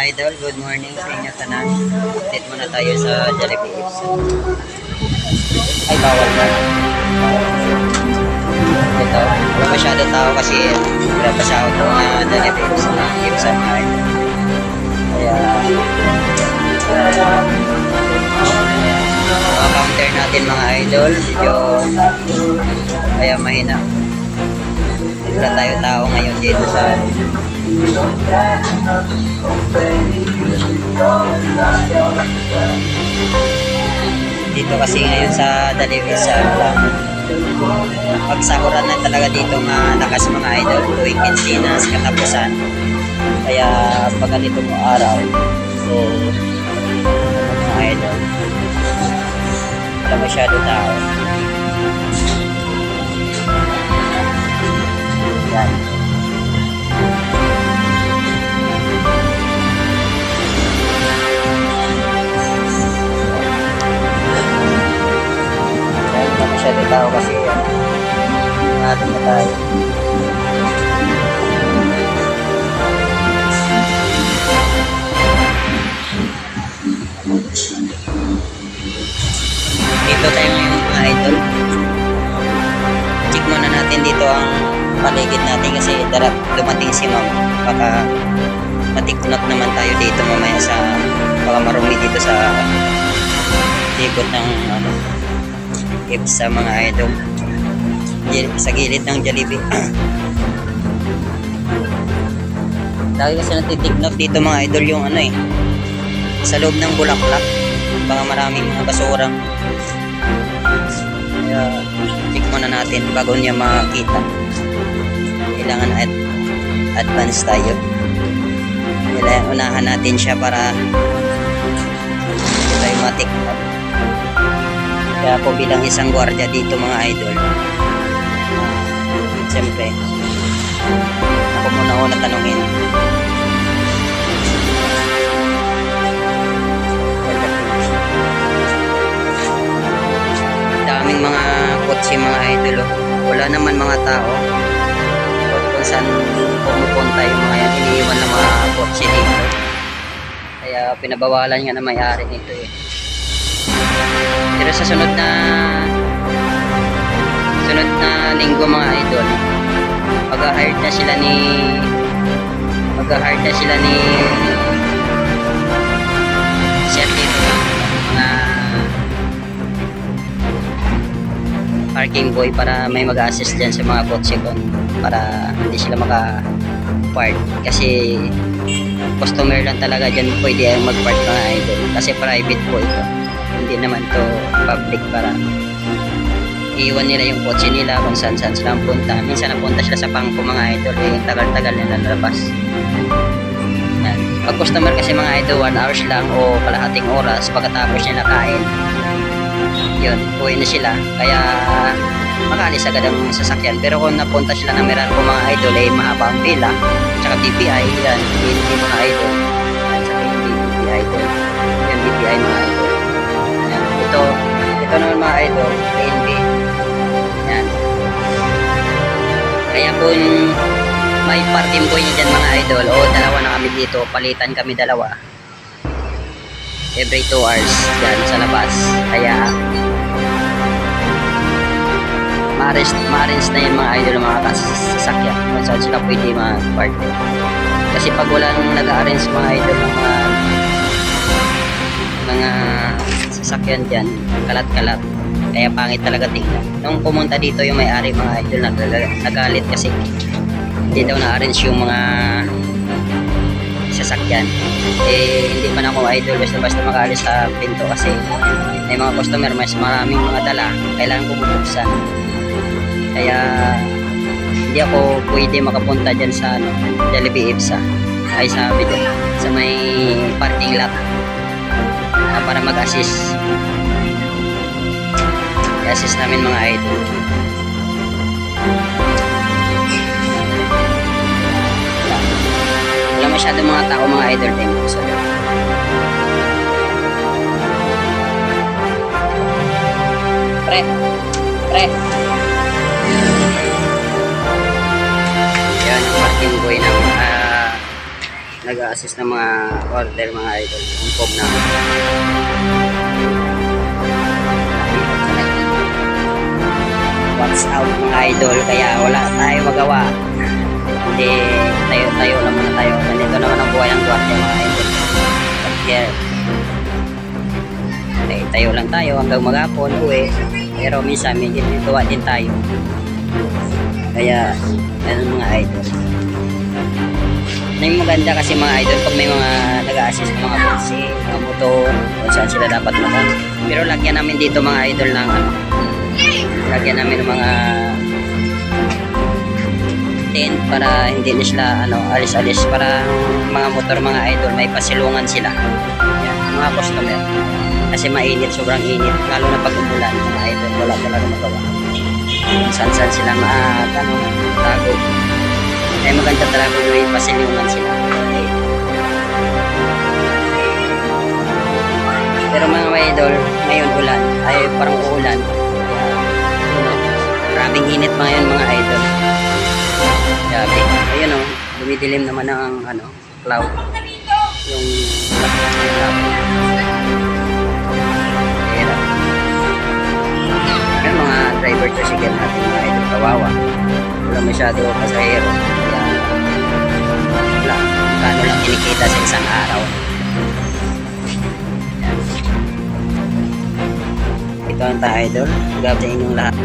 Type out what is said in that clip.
idol, good morning sa inyo tanan. Update muna tayo sa Jollibee. Ay, bawal na. Ito, wala masyado tao kasi wala pa siya auto na Jollibee na gift sa mga idol. Kaya, mga counter natin mga idol, medyo kaya mahina. Wala tayo tao ngayon dito sa dito kasi ngayon sa Jollibee sa pagsahuran na talaga dito nga lakas mga idol tuwing Kinsinas katapusan, kaya pag ganito mo araw so mga idol wala masyado tao. Yan. Masyado tao kasi natin na tayo. Dito tayo ngayon mga idol. Check muna natin dito ang paligid natin kasi dumating si ma'am. Baka matiknot naman tayo dito mamaya sa baka marumi dito sa likod ng sa mga idol sa gilid ng Jollibee. Dahil kasi natitiknot dito mga idol yung sa loob ng bulaklak, baka maraming mga basurang, kaya check muna natin bago niya makita. Kailangan advance tayo, kailangan unahan natin siya para hindi tayo matiknot. Kaya ako bilang isang gwardiya dito mga idol, siyempre ako muna tanungin. Daming mga kotse mga idol, wala naman mga tao. Kung saan pumupunta yung mga yan, iniiwan ng mga kotse dito, kaya pinabawalan nga na may-ari nito Pero sa sunod na linggo mga idol, mag-hire na sila ni Sir dito mga parking boy para may mag-assist dyan sa mga kotse ko para hindi sila maka-park, kasi customer lang talaga dyan pwede mag-park mga idol kasi private po ito, hindi naman to public para iwan nila yung kotse nila kung saan sila punta. Minsan napunta sila sa pangko mga idol, tagal-tagal nila nalabas. Yan. Pag customer kasi mga idol 1 hours lang o kalahating oras pagkatapos nila kain, yun, uwi na sila, kaya makaalis agad ang sasakyan. Pero kung napunta sila ng Meralco mga idol mahaba ang pila, tsaka BPI yan, hindi mga idol yan, tsaka hindi BPI idol yan, BPI mga idol yan. Ito naman mga idol PNB yan, kaya kung may parking boy niya dyan mga idol o dalawa na kami dito, palitan kami dalawa every 2 hours dyan sa labas, kaya ma-arrange na yung mga idol ng mga sasakyan kung saan sila pwede mag-park. Kasi pag walang nag-arrange mga idol ng mga sasakyan dyan, kalat-kalat, kaya pangit talaga tingnan. Nung pumunta dito yung may-ari mga idol, nagalit kasi hindi daw na-arrange yung mga sasakyan. Hindi man ako idol basta makaalis sa pinto kasi may mga customer, mas maraming mga dala, kailangan ko bubuksan. Kaya hindi ako pwede makapunta dyan sa Jollibee IPSA ay sa may parking lot para mag-assist. I-assist namin mga idol. Wala masyado mga tao mga idol din sa loob. Pre yan ang parking boy ng nag-a-assist ng mga order mga idol. Inform na. Watch out mga idol, kaya wala tayo magawa. Hindi tayo lang muna tayo. Ganito naman ang buhay ng gwardiya mga idol. Kaya tayo lang tayo hanggang maghapon uwi. Pero minsan may ginagawa din tayo. Kaya ano mga idol. Yung maganda kasi mga idol pag may mga nag-a-assist ng mga kotse, mga motor, kung saan sila dapat magan. Pero lagyan namin dito mga idol ng ano, lagyan namin ng mga tent para hindi na sila ano, alis-alis, para mga motor mga idol may pasilungan sila. Yan, mga customer. Kasi mainit, sobrang init, lalo na pag umulan mga idol, wala talaga magawa. Saan-saan sila tago. Ay maganda talaga may pasilungan sila. Okay. Pero mga idol, ngayon ulan, ay parang uulan. Maraming init mga yun mga idol. Grabe. Ayun o, dumidilim naman ang ano, cloud. Yung cloud. Ayun mga driver tricycle natin mga idol, kawawa. Wala masyado pasahero. Wala. Kano lang kinikita sa isang araw. Ito ang idol. Gab sa inyong lahat.